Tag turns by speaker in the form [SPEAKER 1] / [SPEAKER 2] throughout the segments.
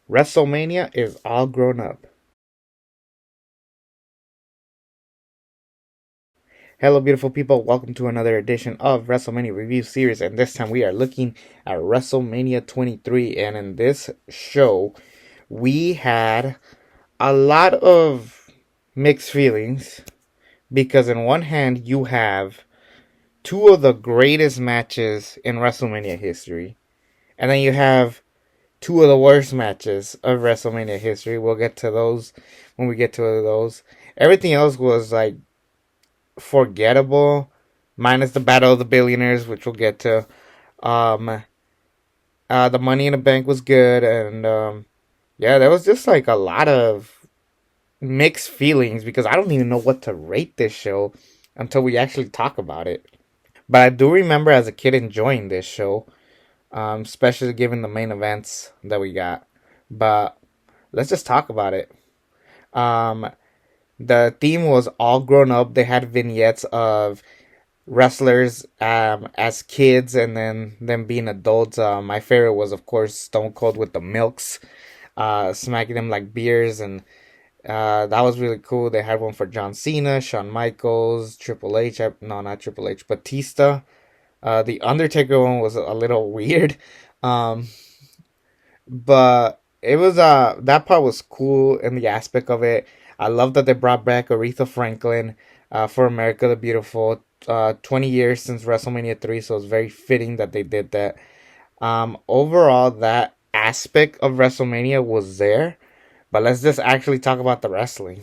[SPEAKER 1] WrestleMania is all grown up. Hello, beautiful people. Welcome to another edition of WrestleMania Review Series. And this time we are looking at WrestleMania 23. And in this show, we had a lot of mixed feelings because, in one hand, you have two of the greatest matches in WrestleMania history. And then you have two of the worst matches of WrestleMania history. We'll get to those when we get to those. Everything else was like forgettable, minus the Battle of the Billionaires, which we'll get to. Um, the Money in the Bank was good, and yeah, there was just like a lot of mixed feelings because I don't even know what to rate this show until we actually talk about it. But I do remember as a kid enjoying this show, especially given the main events that we got. But let's just talk about it. Um, the theme was all grown up. They had vignettes of wrestlers as kids and then them being adults. My favorite was, of course, Stone Cold with the milks, smacking them like beers, and that was really cool. They had one for John Cena, Shawn Michaels, Triple H. No, not Triple H, Batista. The Undertaker one was a little weird, um, but it was that part was cool in the aspect of it. I love that they brought back Aretha Franklin for America the Beautiful. 20 years since WrestleMania 3, so it's very fitting that they did that. Overall, that aspect of WrestleMania was there, but let's just actually talk about the wrestling.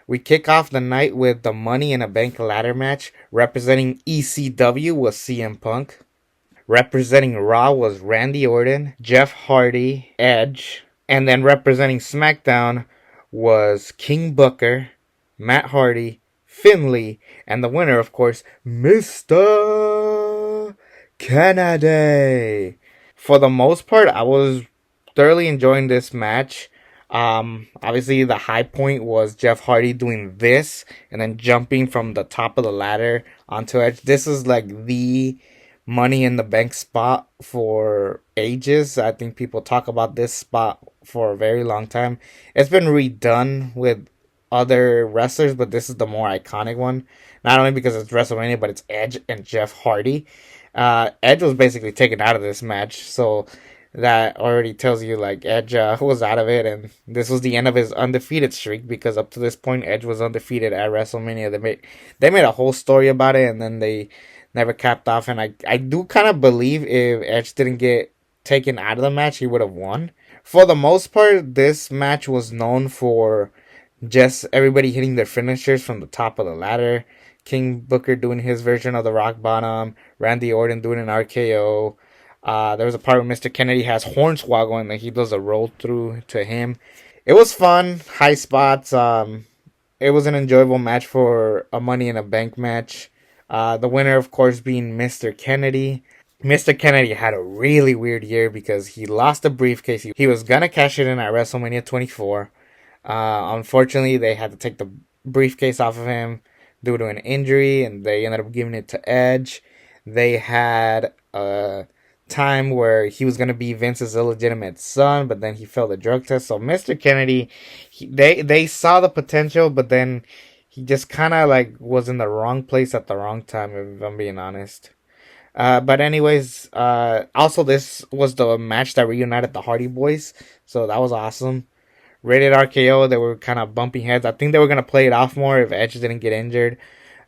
[SPEAKER 1] We kick off the night with the Money in a Bank ladder match. Representing ECW was CM Punk. Representing Raw was Randy Orton, Jeff Hardy, Edge. And then representing SmackDown was King Booker, Matt Hardy, Finley, and the winner, of course, Mr. Kennedy. For the most part, I was thoroughly enjoying this match. Obviously, the high point was Jeff Hardy doing this and then jumping from the top of the ladder onto Edge. This is like the Money in the Bank spot for ages. I think people talk about this spot for a very long time. It's been redone with other wrestlers, but this is the more iconic one. Not only because it's WrestleMania, but it's Edge and Jeff Hardy. Edge was basically taken out of this match, so that already tells you like Edge was out of it, and this was the end of his undefeated streak because up to this point Edge was undefeated at WrestleMania. They made a whole story about it, and then they never capped off. And I do kind of believe if Edge didn't get taken out of the match, he would have won. For the most part, this match was known for just everybody hitting their finishers from the top of the ladder. King Booker doing his version of the rock bottom. Randy Orton doing an RKO. There was a part where Mr. Kennedy has Hornswoggle and then he does a roll through to him. It was fun. High spots. It was an enjoyable match for a Money in a Bank match. The winner, of course, being Mr. Kennedy. Mr. Kennedy had a really weird year because he lost the briefcase. He was going to cash it in at WrestleMania 24. Unfortunately, they had to take the briefcase off of him due to an injury, and they ended up giving it to Edge. They had a time where he was going to be Vince's illegitimate son, but then he failed the drug test. So Mr. Kennedy, they saw the potential, but then he just kind of like was in the wrong place at the wrong time, if I'm being honest. But anyways, also this was the match that reunited the Hardy Boys, so that was awesome. Rated RKO, they were kind of bumping heads. I think they were going to play it off more if Edge didn't get injured.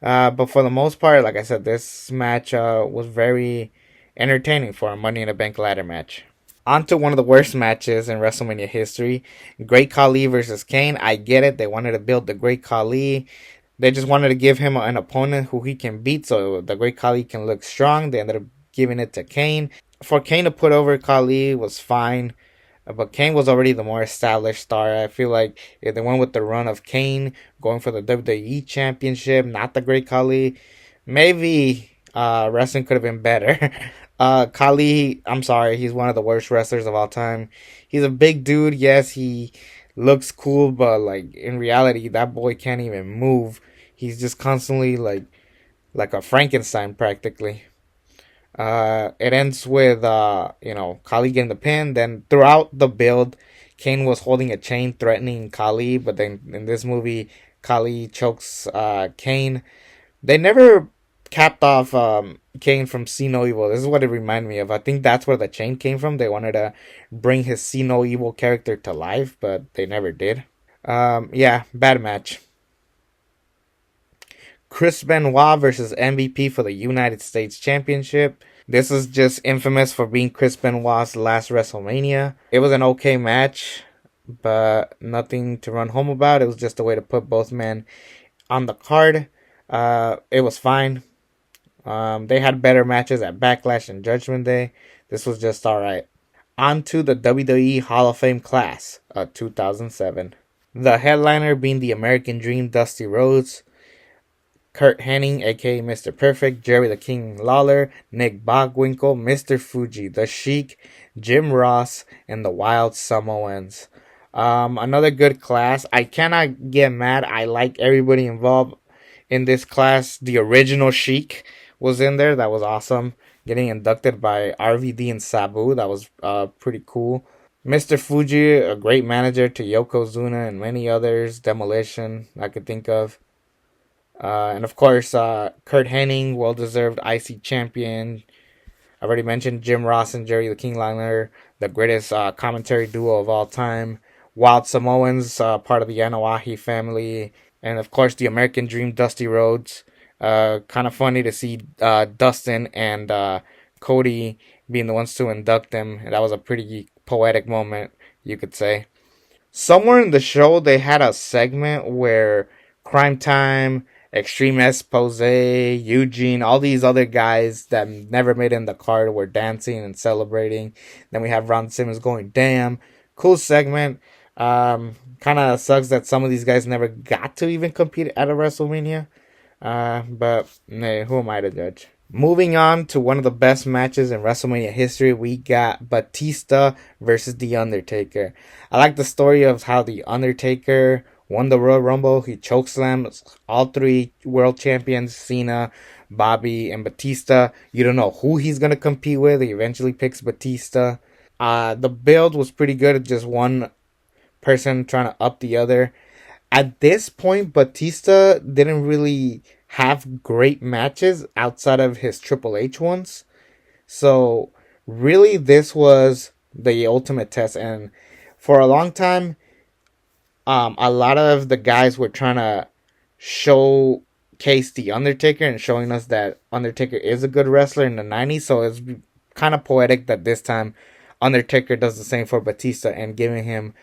[SPEAKER 1] But for the most part, like I said, this match was very entertaining for a Money in a Bank ladder match. On to one of the worst matches in WrestleMania history. Great Khali versus Kane. I get it. They wanted to build the Great Khali. They just wanted to give him an opponent who he can beat so the Great Khali can look strong. They ended up giving it to Kane. For Kane to put over Khali was fine. But Kane was already the more established star. I feel like if they went with the run of Kane going for the WWE Championship, not the Great Khali, maybe wrestling could have been better. Khali, I'm sorry, he's one of the worst wrestlers of all time. He's a big dude. Yes, he looks cool, but like in reality, that boy can't even move. He's just constantly like a Frankenstein practically. It ends with Khali getting the pin. Then throughout the build, Kane was holding a chain threatening Kali, but then in this movie, Kali chokes Kane. They never capped off Kane from See No Evil. This is what it reminded me of. I think that's where the chain came from. They wanted to bring his See No Evil character to life, but they never did. Yeah, bad match. Chris Benoit versus MVP for the United States Championship. This is just infamous for being Chris Benoit's last WrestleMania. It was an okay match, but nothing to run home about. It was just a way to put both men on the card. It was fine. They had better matches at Backlash and Judgment Day. This was just alright. On to the WWE Hall of Fame class of 2007. The headliner being the American Dream Dusty Rhodes, Kurt Hennig, aka Mr. Perfect, Jerry the King Lawler, Nick Bockwinkel, Mr. Fuji, The Sheik, Jim Ross, and the Wild Samoans. Another good class. I cannot get mad. I like everybody involved in this class. The original Sheik was in there. That was awesome. Getting inducted by RVD and Sabu. That was pretty cool. Mr. Fuji, a great manager to Yokozuna and many others. Demolition, I could think of. And of course, Kurt Hennig, well-deserved IC champion. I already mentioned Jim Ross and Jerry the King Lawler, the greatest commentary duo of all time. Wild Samoans, part of the Anoa'i family. And of course, the American Dream, Dusty Rhodes. Kind of funny to see Dustin and Cody being the ones to induct him. That was a pretty poetic moment, you could say. Somewhere in the show, they had a segment where Crime Time, Extreme Expose, Eugene, all these other guys that never made in the card were dancing and celebrating. Then we have Ron Simmons going, damn. Cool segment. Kind of sucks that some of these guys never got to even compete at a WrestleMania. But hey, who am I to judge? Moving on to one of the best matches in WrestleMania history, we got Batista versus The Undertaker. I like the story of how The Undertaker won the Royal Rumble. He chokeslammed all three world champions, Cena, Bobby, and Batista. You don't know who he's going to compete with. He eventually picks Batista. The build was pretty good. Just one person trying to up the other. At this point, Batista didn't really have great matches outside of his Triple H ones. So, really, this was the ultimate test. And for a long time, a lot of the guys were trying to showcase The Undertaker and showing us that Undertaker is a good wrestler in the 90s. So, it's kind of poetic that this time Undertaker does the same for Batista and giving him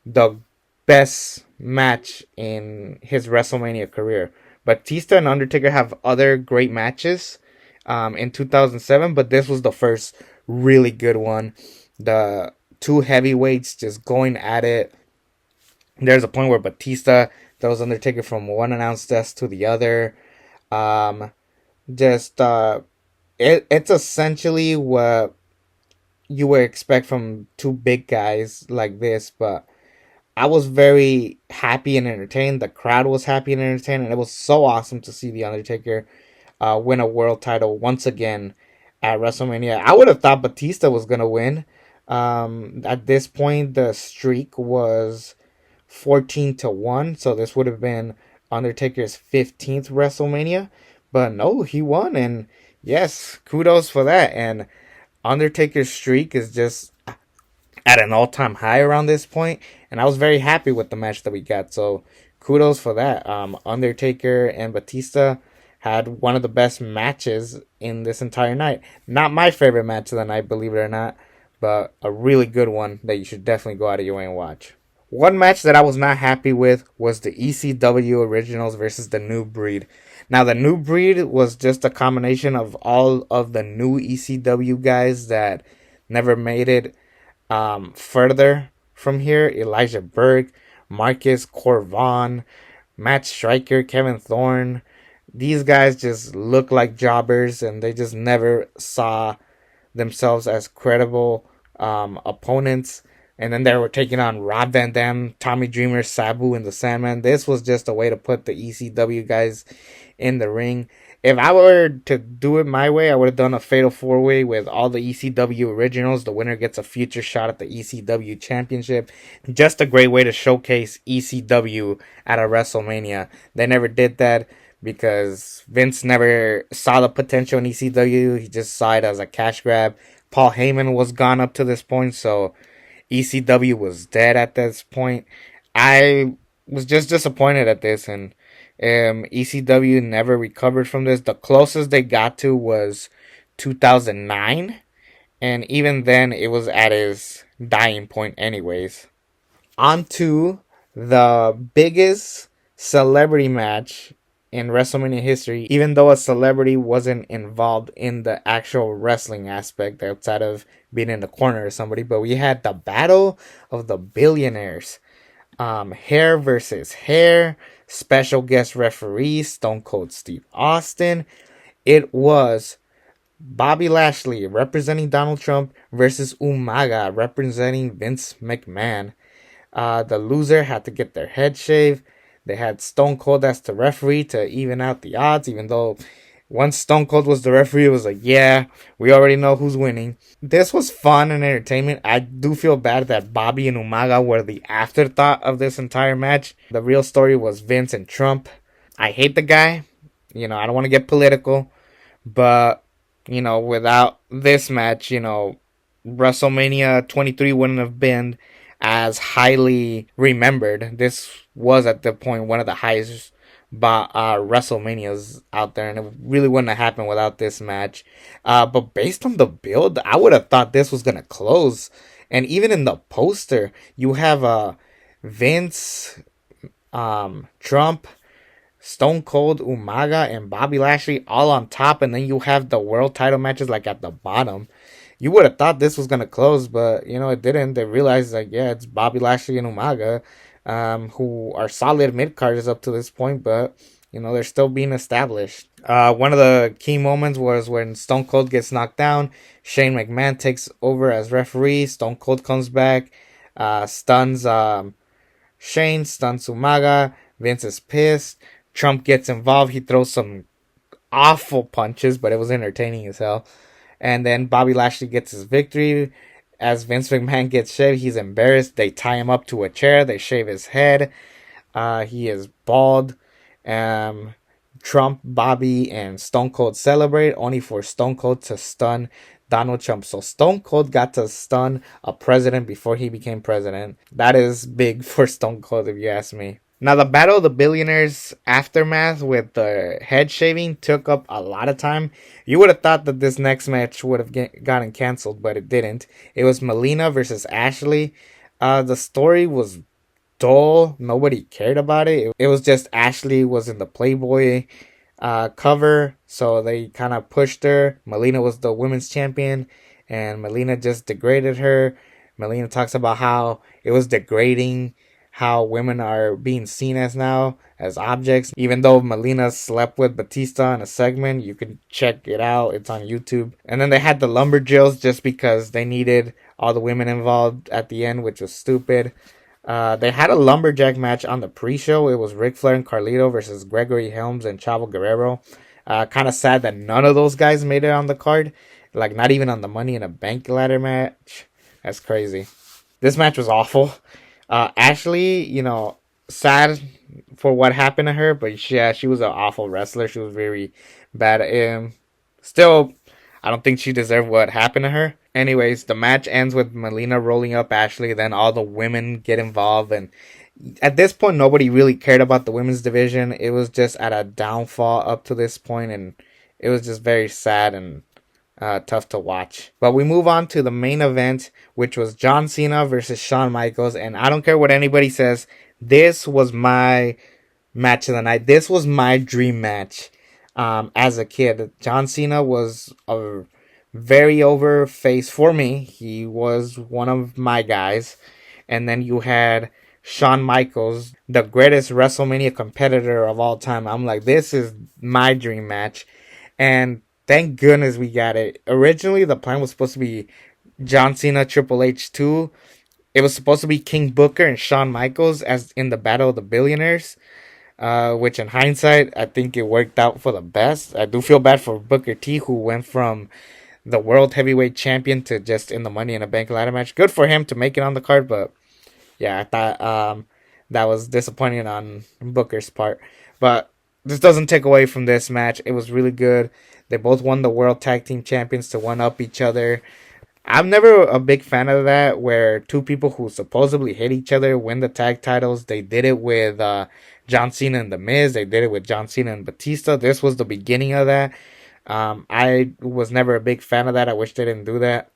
[SPEAKER 1] the best match in his WrestleMania career. Batista and Undertaker have other great matches in 2007, but this was the first really good one. The two heavyweights just going at it. There's a point where Batista throws Undertaker from one announced desk to the other. It's essentially what you would expect from two big guys like this, but I was very happy and entertained. The crowd was happy and entertained, and it was so awesome to see The Undertaker win a world title once again at WrestleMania. I would have thought Batista was going to win. At this point, the streak was 14-1, so this would have been Undertaker's 15th WrestleMania. But no, he won, and yes, kudos for that. And Undertaker's streak is just at an all-time high around this point, and I was very happy with the match that we got, so kudos for that. Undertaker and Batista had one of the best matches in this entire night. Not my favorite match of the night, believe it or not, but a really good one that you should definitely go out of your way and watch. One match that I was not happy with was the ECW Originals versus the New Breed. Now, the New Breed was just a combination of all of the new ECW guys that never made it further from here. Elijah Burke, Marcus Corvon, Matt Striker, Kevin Thorne. These guys just look like jobbers, and they just never saw themselves as credible opponents. And then they were taking on Rob Van Dam, Tommy Dreamer, Sabu, and the Sandman. This was just a way to put the ECW guys in the ring. If I were to do it my way, I would have done a fatal four way with all the ECW originals. The winner gets a future shot at the ECW championship. Just a great way to showcase ECW at a WrestleMania. They never did that because Vince never saw the potential in ECW. He just saw it as a cash grab. Paul Heyman was gone up to this point, so ECW was dead at this point. I was just disappointed at this, and ECW never recovered from this. The closest they got to was 2009, and even then, it was at his dying point, anyways. On to the biggest celebrity match in WrestleMania history, even though a celebrity wasn't involved in the actual wrestling aspect outside of being in the corner or somebody, but we had the Battle of the Billionaires. Hair versus hair, special guest referee, Stone Cold Steve Austin. It was Bobby Lashley representing Donald Trump versus Umaga representing Vince McMahon. The loser had to get their head shaved. They had Stone Cold as the referee to even out the odds, even though once Stone Cold was the referee, it was like, yeah, we already know who's winning. This was fun and entertainment. I do feel bad that Bobby and Umaga were the afterthought of this entire match. The real story was Vince and Trump. I hate the guy. I don't want to get political, but, without this match, WrestleMania 23 wouldn't have been as highly remembered. This was at the point one of the highest WrestleManias out there, and it really wouldn't have happened without this match. But based on the build, I would have thought this was gonna close. And even in the poster, you have Vince, Trump, Stone Cold, Umaga, and Bobby Lashley all on top, and then you have the world title matches like at the bottom. You would have thought this was gonna close, but it didn't. They realized like, yeah, it's Bobby Lashley and Umaga, who are solid mid carders up to this point, but they're still being established. One of the key moments was when Stone Cold gets knocked down. Shane McMahon takes over as referee. Stone Cold comes back, stuns Shane, stuns Umaga. Vince is pissed. Trump gets involved. He throws some awful punches, but it was entertaining as hell. And then Bobby Lashley gets his victory. As Vince McMahon gets shaved, he's embarrassed. They tie him up to a chair. They shave his head. He is bald. Trump, Bobby, and Stone Cold celebrate, only for Stone Cold to stun Donald Trump. So Stone Cold got to stun a president before he became president. That is big for Stone Cold, if you ask me. Now, the Battle of the Billionaires aftermath with the head shaving took up a lot of time. You would have thought that this next match would have gotten canceled, but it didn't. It was Melina versus Ashley. The story was dull. Nobody cared about it. It was just Ashley was in the Playboy cover, so they kind of pushed her. Melina was the women's champion, and Melina just degraded her. Melina talks about how it was degrading how women are being seen as now as objects. Even though Melina slept with Batista in a segment, you can check it out. It's on YouTube. And then they had the Lumberjills just because they needed all the women involved at the end, which was stupid. They had a lumberjack match on the pre-show. It was Ric Flair and Carlito versus Gregory Helms and Chavo Guerrero. Kind of sad that none of those guys made it on the card. Like, not even on the Money in a Bank ladder match. That's crazy. This match was awful. Ashley, sad for what happened to her, but yeah, she was an awful wrestler. She was very bad. Still, I don't think she deserved what happened to her. Anyways, the match ends with Melina rolling up Ashley. Then all the women get involved, and at this point, nobody really cared about the women's division. It was just at a downfall up to this point, and it was just very sad and tough to watch. But we move on to the main event, which was John Cena versus Shawn Michaels. And I don't care what anybody says, this was my match of the night. This was my dream match as a kid. John Cena was a very over face for me. He was one of my guys. And then you had Shawn Michaels, the greatest WrestleMania competitor of all time. I'm like, this is my dream match. And thank goodness we got it. Originally, the plan was supposed to be John Cena, Triple H 2. It was supposed to be King Booker and Shawn Michaels as in the Battle of the Billionaires. which in hindsight, I think it worked out for the best. I do feel bad for Booker T, who went from the world heavyweight champion to just in the Money in a Bank ladder match. Good for him to make it on the card, but yeah, I thought that was disappointing on Booker's part. But this doesn't take away from this match. It was really good. They both won the World Tag Team Champions to one up each other. I'm never a big fan of that, where two people who supposedly hate each other win the tag titles. They did it with John Cena and The Miz. They did it with John Cena and Batista. This was the beginning of that. I was never a big fan of that. I wish they didn't do that.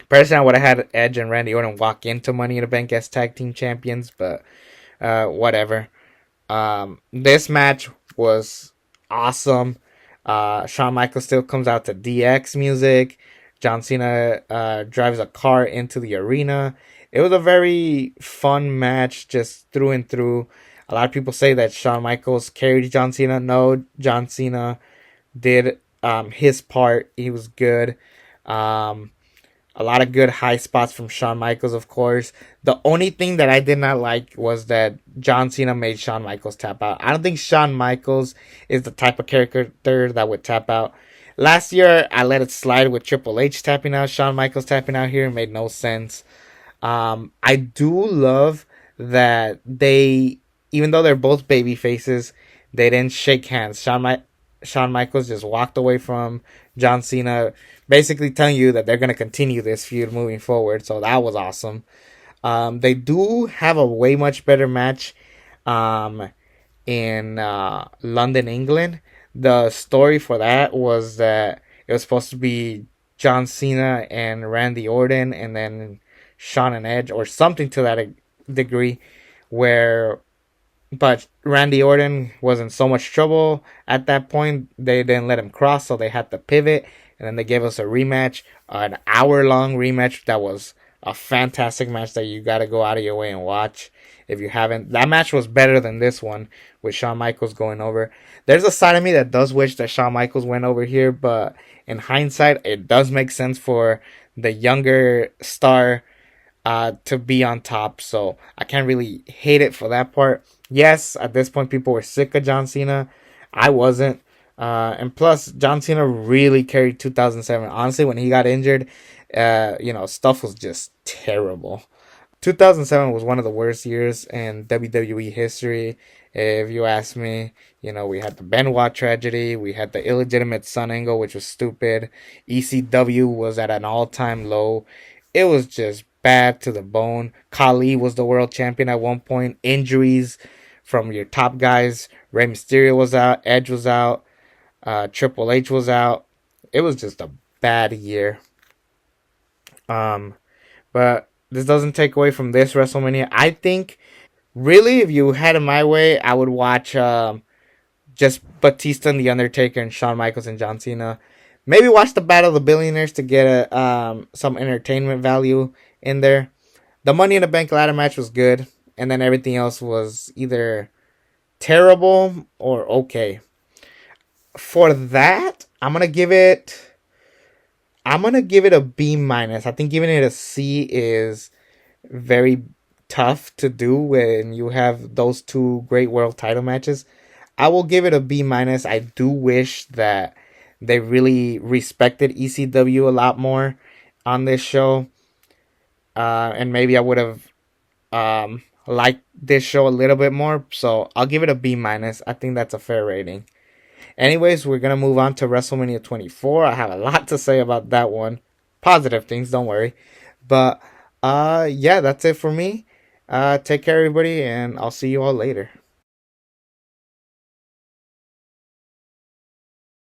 [SPEAKER 1] Personally, I would have had Edge and Randy Orton walk into Money in the Bank as tag team champions, but whatever. This match was awesome. Shawn Michaels still comes out to DX music. John Cena drives a car into the arena. It was a very fun match, just through and through. A lot of people say that Shawn Michaels carried John Cena. No, John Cena did his part. He was good. Um, a lot of good high spots from Shawn Michaels, of course. The only thing that I did not like was that John Cena made Shawn Michaels tap out. I don't think Shawn Michaels is the type of character that would tap out. Last year, I let it slide with Triple H tapping out. Shawn Michaels tapping out here made no sense. I do love that they, even though they're both baby faces, they didn't shake hands. Shawn Michaels just walked away from John Cena, basically telling you that they're going to continue this feud moving forward. So that was awesome. They do have a way much better match um, in London, England. The story for that was that it was supposed to be John Cena and Randy Orton, and then Shawn and Edge, or something to that degree, where but Randy Orton was in so much trouble at that point, they didn't let him cross, so they had to pivot. And then they gave us a rematch, an hour-long rematch that was a fantastic match that you got to go out of your way and watch if you haven't. That match was better than this one with Shawn Michaels going over. There's a side of me that does wish that Shawn Michaels went over here, but in hindsight, it does make sense for the younger star to be on top. So I can't really hate it for that part. Yes, at this point, people were sick of John Cena. I wasn't. And plus, John Cena really carried 2007. Honestly, when he got injured, stuff was just terrible. 2007 was one of the worst years in WWE history, if you ask me. We had the Benoit tragedy, we had the illegitimate son angle, which was stupid. ECW was at an all-time low. It was just bad to the bone. Khali was the world champion at one point. Injuries from your top guys. Rey Mysterio was out. Edge was out. Triple H was out. It was just a bad year. But this doesn't take away from this WrestleMania. I think, really, if you had it my way, I would watch just Batista and The Undertaker and Shawn Michaels and John Cena. Maybe watch the Battle of the Billionaires to get some entertainment value in there. The Money in the Bank ladder match was good, and then everything else was either terrible or okay. For that, I'm gonna give it a B minus. I think giving it a C is very tough to do when you have those two great world title matches. I will give it a B minus. I do wish that they really respected ECW a lot more on this show, and maybe I would have liked this show a little bit more. So I'll give it a B minus. I think that's a fair rating. Anyways, we're gonna move on to WrestleMania 24. I have a lot to say about that one. Positive things, don't worry. But yeah, that's it for me. Take care, everybody, and I'll see you all later.